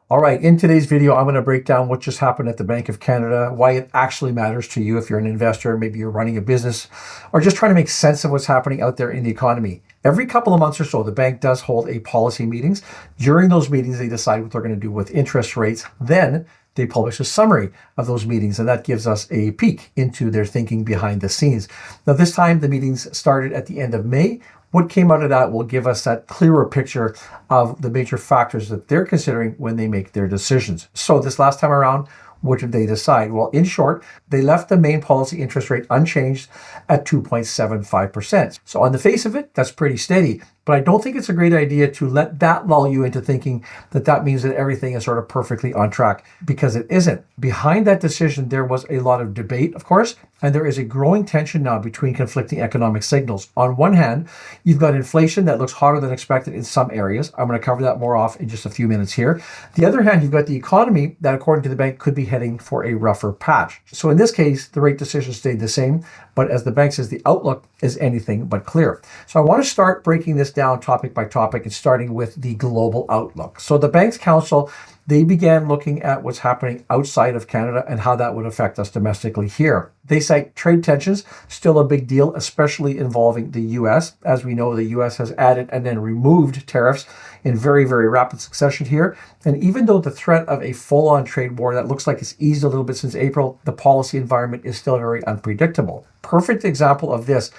All right, in today's video, I'm going to break down what just happened at the Bank of Canada, why it actually matters to you if you're an investor, maybe you're running a business, or just trying to make sense of what's happening out there in the economy. Every couple of months or so, the bank does hold a policy meetings. During those meetings, they decide what they're going to do with interest rates. Then they publish a summary of those meetings, and that gives us a peek into their thinking behind the scenes. Now, this time, the meetings started at the end of May. What came out of that will give us that clearer picture of the major factors that they're considering when they make their decisions. So this last time around, what did they decide? Well, in short, they left the main policy interest rate unchanged at 2.75%. So on the face of it, that's pretty steady. But I don't think it's a great idea to let that lull you into thinking that that means that everything is sort of perfectly on track, because it isn't. Behind that decision, there was a lot of debate, of course, and there is a growing tension now between conflicting economic signals. On one hand, you've got inflation that looks hotter than expected in some areas. I'm going to cover that more off in just a few minutes here. The other hand, you've got the economy that, according to the bank, could be heading for a rougher patch. So in this case, the rate decision stayed the same, but as the bank says, the outlook is anything but clear. So I want to start breaking this down topic by topic and starting with the global outlook. So the Bank's Council, they began looking at what's happening outside of Canada and how that would affect us domestically here. They cite trade tensions, still a big deal, especially involving the U.S. As we know, the U.S. has added and then removed tariffs in very, very rapid succession here. And even though the threat of a full-on trade war that looks like it's eased a little bit since April, the policy environment is still very unpredictable. Perfect example of this.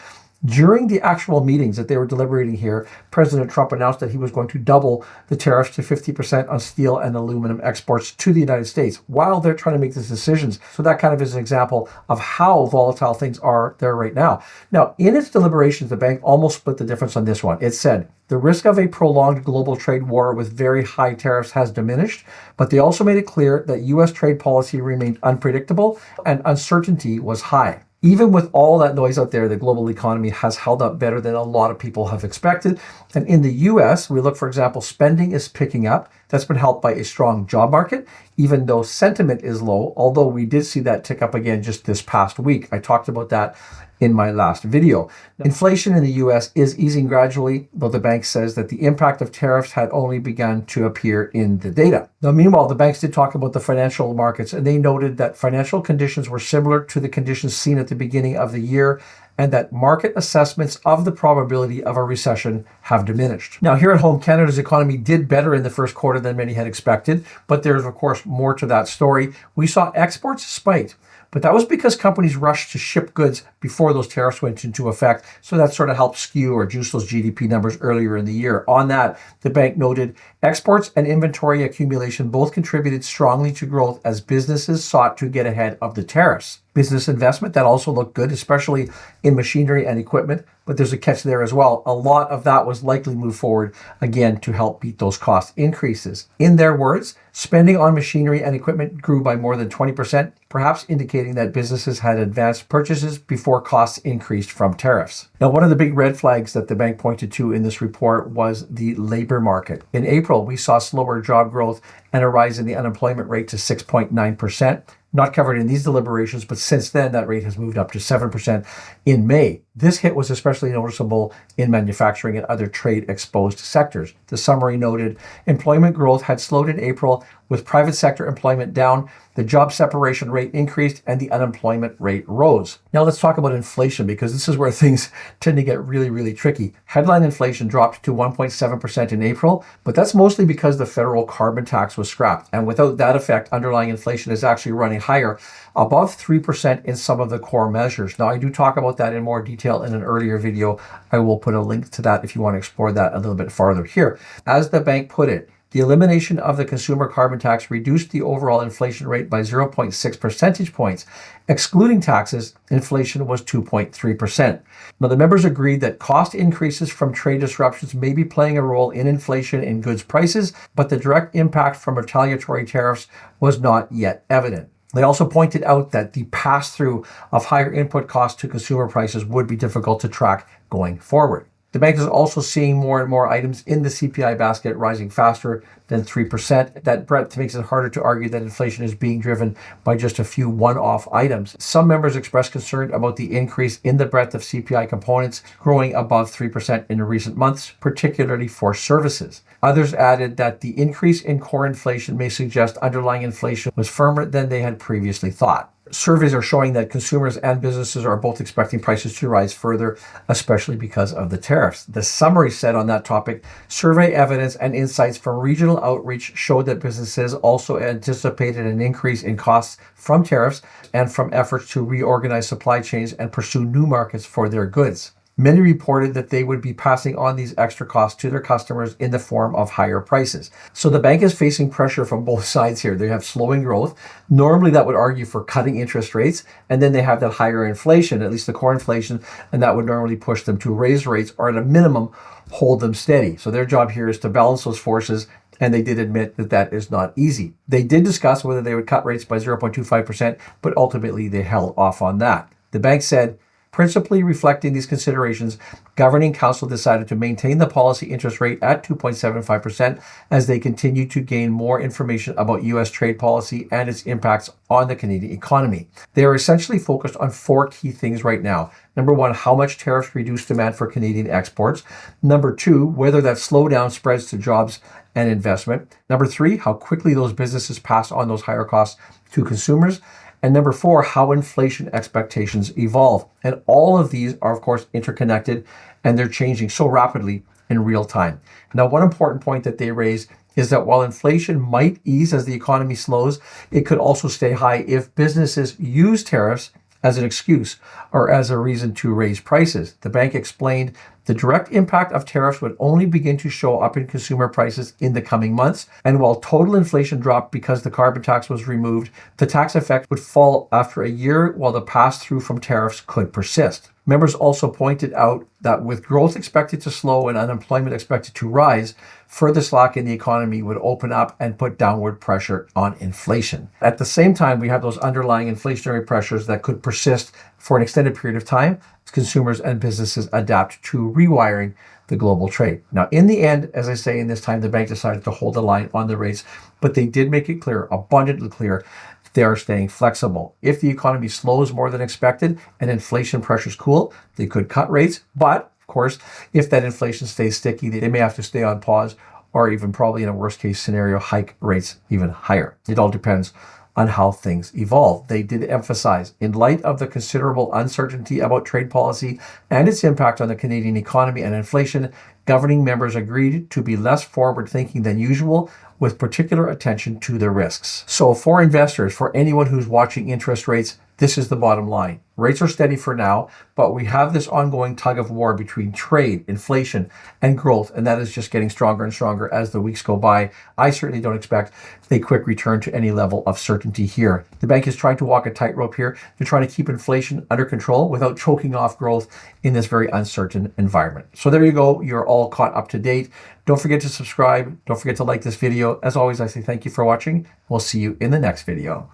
During the actual meetings that they were deliberating here, President Trump announced that he was going to double the tariffs to 50% on steel and aluminum exports to the United States while they're trying to make these decisions. So that kind of is an example of how volatile things are there right now. Now, in its deliberations, the bank almost split the difference on this one. It said, the risk of a prolonged global trade war with very high tariffs has diminished, but they also made it clear that U.S. trade policy remained unpredictable and uncertainty was high. Even with all that noise out there, the global economy has held up better than a lot of people have expected. And in the US, we look, for example, spending is picking up. That's been helped by a strong job market, even though sentiment is low, although we did see that tick up again just this past week. I talked about that in my last video. Inflation in the US is easing gradually, though the bank says that the impact of tariffs had only begun to appear in the data. Now, meanwhile, the banks did talk about the financial markets, and they noted that financial conditions were similar to the conditions seen at the beginning of the year, and that market assessments of the probability of a recession have diminished. Now, here at home, Canada's economy did better in the first quarter than many had expected, but there's, of course, more to that story. We saw exports spike, but that was because companies rushed to ship goods before those tariffs went into effect. So that sort of helped skew or juice those GDP numbers earlier in the year. On that, the bank noted exports and inventory accumulation both contributed strongly to growth as businesses sought to get ahead of the tariffs. Business investment, that also looked good, especially in machinery and equipment, but there's a catch there as well. A lot of that was likely moved forward again to help beat those cost increases. In their words, spending on machinery and equipment grew by more than 20%, perhaps indicating that businesses had advanced purchases before costs increased from tariffs. Now, one of the big red flags that the bank pointed to in this report was the labor market. In April, we saw slower job growth and a rise in the unemployment rate to 6.9%. Not covered in these deliberations, but since then, that rate has moved up to 7% in May. This hit was especially noticeable in manufacturing and other trade-exposed sectors. The summary noted employment growth had slowed in April, with private sector employment down, the job separation rate increased, and the unemployment rate rose. Now let's talk about inflation, because this is where things tend to get really, really tricky. Headline inflation dropped to 1.7% in April, but that's mostly because the federal carbon tax was scrapped. And without that effect, underlying inflation is actually running higher, above 3% in some of the core measures. Now, I do talk about that in more detail in an earlier video. I will put a link to that if you want to explore that a little bit farther here. As the bank put it, the elimination of the consumer carbon tax reduced the overall inflation rate by 0.6 percentage points. Excluding taxes, inflation was 2.3%. Now, the members agreed that cost increases from trade disruptions may be playing a role in inflation in goods prices, but the direct impact from retaliatory tariffs was not yet evident. They also pointed out that the pass-through of higher input costs to consumer prices would be difficult to track going forward. The bank is also seeing more and more items in the CPI basket rising faster than 3%. That breadth makes it harder to argue that inflation is being driven by just a few one-off items. Some members expressed concern about the increase in the breadth of CPI components growing above 3% in recent months, particularly for services. Others added that the increase in core inflation may suggest underlying inflation was firmer than they had previously thought. Surveys are showing that consumers and businesses are both expecting prices to rise further, especially because of the tariffs. The summary said on that topic, survey evidence and insights from regional outreach showed that businesses also anticipated an increase in costs from tariffs and from efforts to reorganize supply chains and pursue new markets for their goods. Many reported that they would be passing on these extra costs to their customers in the form of higher prices. So the bank is facing pressure from both sides here. They have slowing growth. Normally that would argue for cutting interest rates. And then they have that higher inflation, at least the core inflation, and that would normally push them to raise rates or at a minimum hold them steady. So their job here is to balance those forces. And they did admit that that is not easy. They did discuss whether they would cut rates by 0.25%, but ultimately they held off on that. The bank said, principally reflecting these considerations, Governing Council decided to maintain the policy interest rate at 2.75% as they continue to gain more information about U.S. trade policy and its impacts on the Canadian economy. They are essentially focused on four key things right now. Number one, how much tariffs reduce demand for Canadian exports. Number two, whether that slowdown spreads to jobs and investment. Number three, how quickly those businesses pass on those higher costs to consumers. And number four, how inflation expectations evolve. And all of these are, of course, interconnected, and they're changing so rapidly in real time. Now, one important point that they raise is that while inflation might ease as the economy slows, it could also stay high if businesses use tariffs as an excuse or as a reason to raise prices. The bank explained the direct impact of tariffs would only begin to show up in consumer prices in the coming months. And while total inflation dropped because the carbon tax was removed, the tax effect would fall after a year while the pass-through from tariffs could persist. Members also pointed out that with growth expected to slow and unemployment expected to rise, further slack in the economy would open up and put downward pressure on inflation. At the same time, we have those underlying inflationary pressures that could persist for an extended period of time as consumers and businesses adapt to rewiring the global trade. Now, in the end, as I say, in this time, the bank decided to hold the line on the rates, but they did make it clear, abundantly clear, they are staying flexible. If the economy slows more than expected and inflation pressures cool, they could cut rates. But of course, if that inflation stays sticky, they may have to stay on pause or even probably in a worst case scenario, hike rates even higher. It all depends on how things evolve. They did emphasize, in light of the considerable uncertainty about trade policy and its impact on the Canadian economy and inflation, governing members agreed to be less forward-thinking than usual, with particular attention to the risks. So for investors, for anyone who's watching interest rates, this is the bottom line. Rates are steady for now, but we have this ongoing tug of war between trade, inflation, and growth, and that is just getting stronger and stronger as the weeks go by. I certainly don't expect a quick return to any level of certainty here. The bank is trying to walk a tightrope here. They're trying to keep inflation under control without choking off growth in this very uncertain environment. So there you go. You're all caught up to date. Don't forget to subscribe. Don't forget to like this video. As always, I say thank you for watching. We'll see you in the next video.